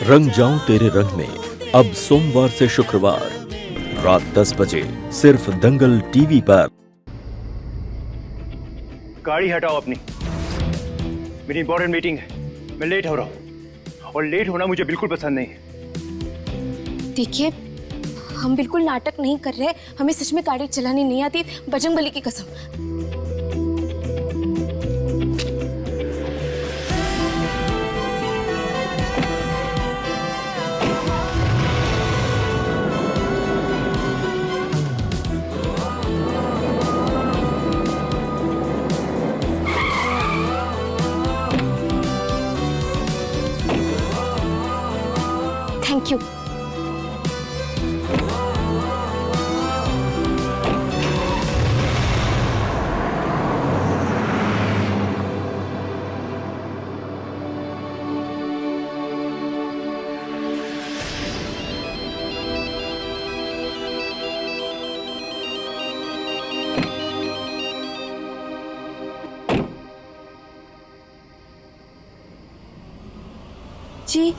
रंग जाऊं तेरे रंग में अब सोमवार से शुक्रवार रात 10 बजे सिर्फ दंगल टीवी पर। गाड़ी हटाओ अपनी, मेरी इंपॉर्टेंट मीटिंग है, मैं लेट हो रहा हूँ और लेट होना मुझे बिल्कुल पसंद नहीं है। देखिए, हम बिल्कुल नाटक नहीं कर रहे, हमें सच में गाड़ी चलानी नहीं आती, बजरंगबली की कसम। Thank you. जी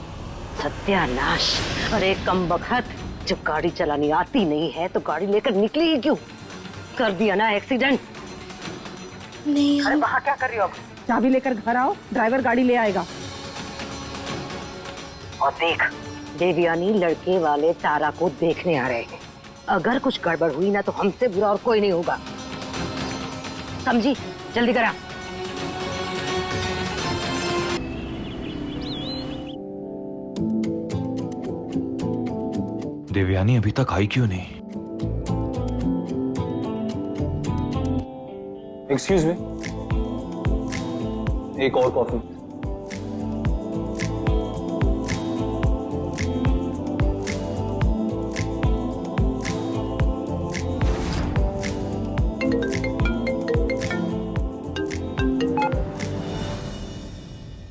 सत्यानाश। अरे कमबख्त, जब गाड़ी चलानी आती नहीं है तो गाड़ी लेकर निकली ही क्यों? कर दिया ना एक्सीडेंट। नहीं, अरे वहाँ क्या कर रही हो? चाबी लेकर घर आओ, ड्राइवर गाड़ी ले आएगा। और देख, देवयानी लड़के वाले तारा को देखने आ रहे हैं। अगर कुछ गड़बड़ हुई ना तो हमसे बुरा और कोई नहीं होगा, समझी? जल्दी करा। देवयानी अभी तक आई क्यों नहीं? एक्सक्यूज मी, एक और कॉफी।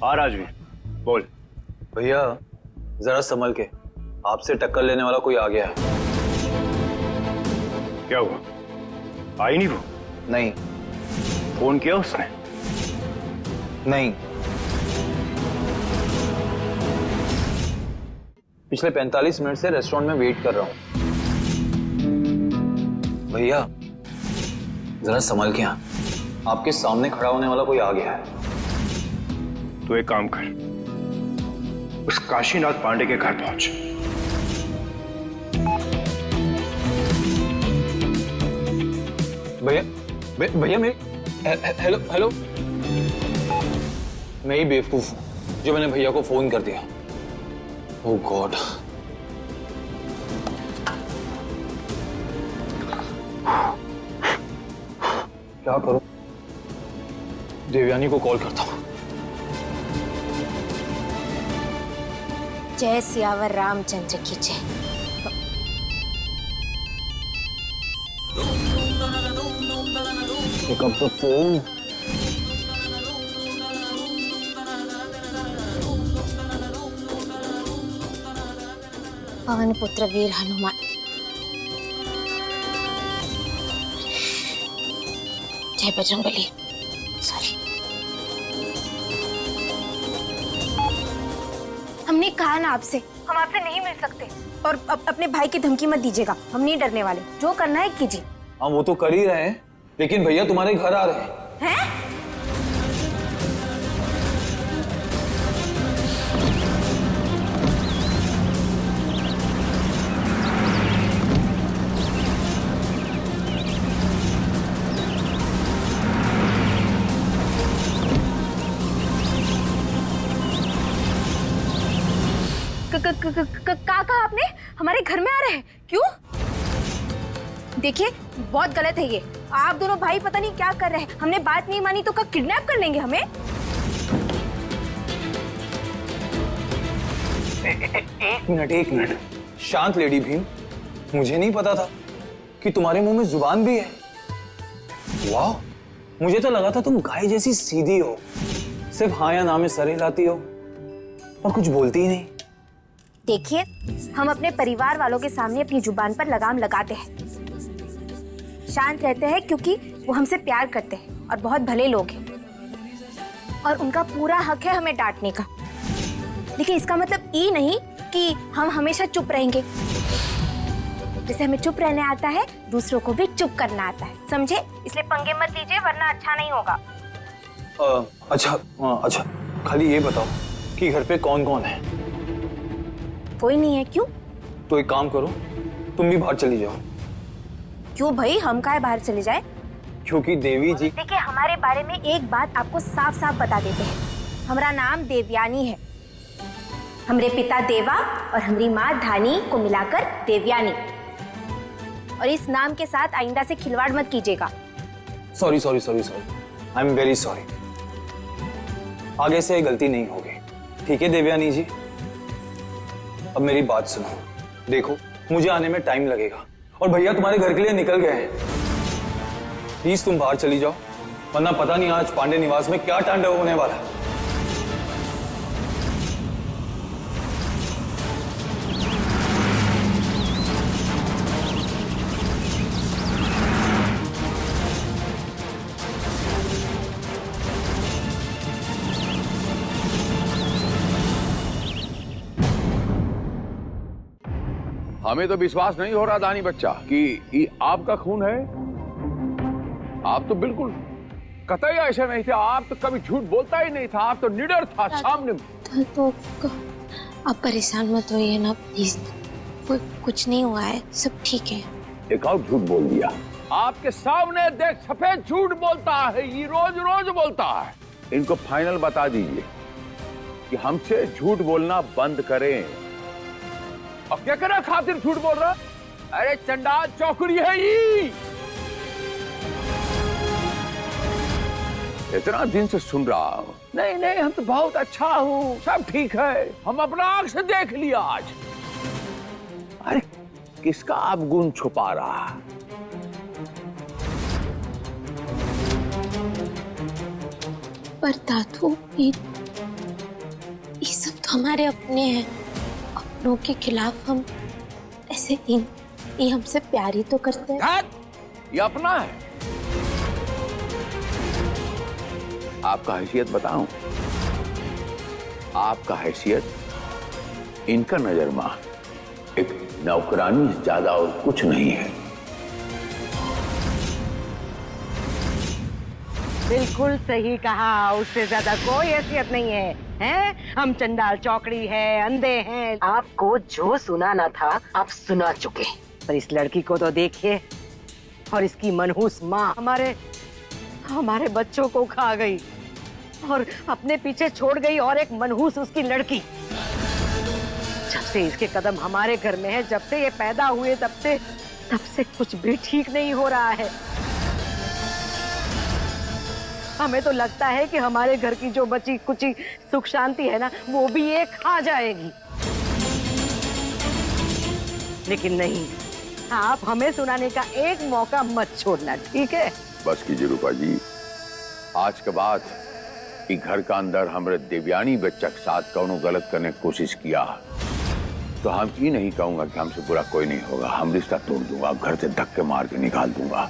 हाँ राजवीर, बोल। भैया जरा संभल के, आपसे टक्कर लेने वाला कोई आ गया है। क्या हुआ? आई नहीं वो? नहीं। फोन किया उसने? नहीं। पिछले 45 मिनट से रेस्टोरेंट में वेट कर रहा हूं। भैया जरा संभल के, यहाँ आपके सामने खड़ा होने वाला कोई आ गया है। तो एक काम कर, उस काशीनाथ पांडे के घर पहुंच। भैया भैया हेलो हेलो, मैं ही बेवकूफ हूं जो मैंने भैया को फोन कर दिया। ओह गॉड, क्या करूं? देवयानी को कॉल करता हूं। जय सियावर रामचंद्र की जय। Pick up the phone. पवन पुत्र वीर हनुमान। जय बजरंगबली। सॉरी, हमने कहा ना आपसे, हम आपसे नहीं मिल सकते। और अपने भाई की धमकी मत दीजिएगा, हम नहीं डरने वाले, जो करना है कीजिए। हाँ वो तो कर ही रहे हैं, लेकिन भैया तुम्हारे घर आ रहे हैं। हैं? कहा आपने? हमारे घर में आ रहे हैं? क्यों? देखिए, बहुत गलत है ये। आप दोनों भाई पता नहीं क्या कर रहे हैं। हमने बात नहीं मानी तो क्या किडनैप कर लेंगे हमें? एक मिनट, शांत लेडी भीम, मुझे नहीं पता था कि तुम्हारे मुंह में जुबान भी है। वाह, मुझे तो लगा था तुम गाय जैसी सीधी हो, सिर्फ हाँ या ना में सर हिलाती हो और कुछ बोलती ही नहीं। देखिए, हम अपने परिवार वालों के सामने अपनी जुबान पर लगाम लगाते हैं, शांत रहते हैं क्योंकि वो हमसे प्यार करते हैं और बहुत भले लोग हैं और उनका पूरा हक है हमें डांटने का। लेकिन इसका मतलब ये नहीं कि हम हमेशा चुप रहेंगे। जैसे हमें चुप रहने आता है, दूसरों को भी चुप करना आता है, समझे? इसलिए पंगे मत लीजिए वरना अच्छा नहीं होगा। अच्छा, खाली ये बताओ कि घर पे कौन कौन है? कोई नहीं है। क्यों? तो एक काम करो, तुम भी बाहर चली जाओ। क्यों भाई, हम काहे बाहर चले जाए? क्योंकि देवी जी। देखिए, हमारे बारे में एक बात आपको साफ साफ बता देते हैं। हमारा नाम देवयानी है। हमरे पिता देवा और हमारी माँ धानी को मिलाकर देवयानी। और इस नाम के साथ आइंदा से खिलवाड़ मत कीजिएगा। Sorry, I am very sorry. आगे से गलती नहीं होगी, ठीक है देवयानी जी? अब मेरी बात सुनो। देखो, मुझे आने में टाइम लगेगा और भैया तुम्हारे घर के लिए निकल गए हैं। प्लीज तुम बाहर चली जाओ, वरना पता नहीं आज पांडे निवास में क्या तांडव होने वाला है। हमें तो विश्वास नहीं हो रहा दानी बच्चा कि ये आपका खून है। आप तो बिल्कुल कतई ऐसे नहीं थे। आप तो कभी झूठ बोलता ही नहीं था। आप तो निडर था सामने। तो आप परेशान मत होइए ना प्लीज। कुछ नहीं हुआ है, सब ठीक है। एक और झूठ बोल दिया आपके सामने। देख, सफेद झूठ बोलता है, ये रोज रोज बोलता है। इनको फाइनल बता दीजिए कि हमसे झूठ बोलना बंद करें। अब क्या करा खातिर झूठ बोल रहा? अरे चंडाल चौकड़ी है ये। इतना दिन से सुन रहा हूं। नहीं, हम तो बहुत अच्छा हूँ, सब ठीक है, हम अपना आंख से देख लिया आज। अरे किसका आप गुण छुपा रहा? पर दादू, ये सब तो हमारे अपने हैं। अपनों के खिलाफ हम ऐसे ये हमसे प्यार ही तो करते हैं। ये अपना है। आपका हैसियत बताऊं? आपका हैसियत इनका नजर में एक नौकरानी से ज्यादा और कुछ नहीं है। बिल्कुल सही कहा, उससे ज्यादा कोई हैसियत नहीं है। हैं? हम चंडाल चौकड़ी है, अंधे हैं। आपको जो सुना ना था आप सुना चुके। पर इस लड़की को तो देखिए, और इसकी मनहूस माँ हमारे बच्चों को खा गई और अपने पीछे छोड़ गई और एक मनहूस उसकी लड़की। जब से इसके कदम हमारे घर में है, जब से ये पैदा हुए, तब से कुछ भी ठीक नहीं हो रहा है। हमें तो लगता है कि हमारे घर की जो बची कुची सुख शांति है ना, वो भी ये खा जाएगी। लेकिन नहीं, आप हमें सुनाने का एक मौका मत छोड़ना, ठीक है? बस कीजिए रूपा जी, आज के बाद ये घर का अंदर हमारे देवयानी बच्चा के साथ कौनो गलत करने की कोशिश किया तो हम ये नहीं कहूंगा कि हमसे बुरा कोई नहीं होगा। हम रिश्ता तोड़ दूंगा, घर से धक्के मार के निकाल दूंगा।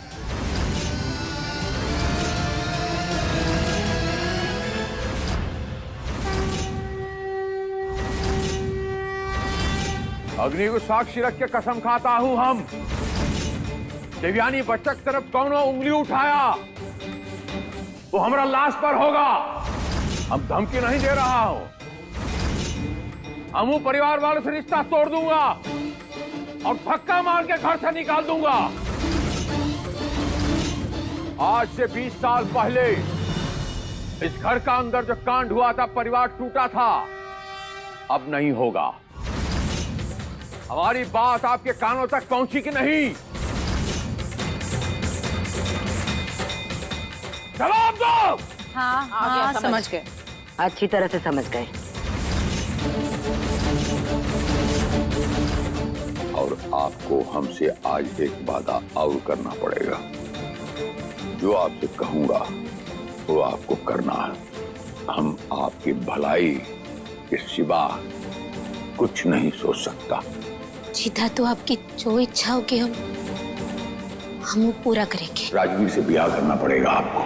अग्नि को साक्षी रख के कसम खाता हूं हम, देवयानी बच्चा की तरफ कौनो उंगली उठाया तो हमारा लाश पर होगा। हम धमकी नहीं दे रहा हूं, हम परिवार वालों से रिश्ता तोड़ दूंगा और धक्का मार के घर से निकाल दूंगा। आज से 20 साल पहले इस घर का अंदर जो कांड हुआ था, परिवार टूटा था, अब नहीं होगा। हमारी बात आपके कानों तक पहुंची कि नहीं? जवाब दो। हाँ, समझ गए। अच्छी तरह से समझ गए। और आपको हमसे आज एक वादा और करना पड़ेगा। जो आपसे कहूंगा वो आपको करना है। हम आपकी भलाई के सिवा कुछ नहीं सोच सकता। सीधा तो आपकी जो इच्छा होगी हम वो पूरा करेंगे। राजवीर से ब्याह करना पड़ेगा आपको।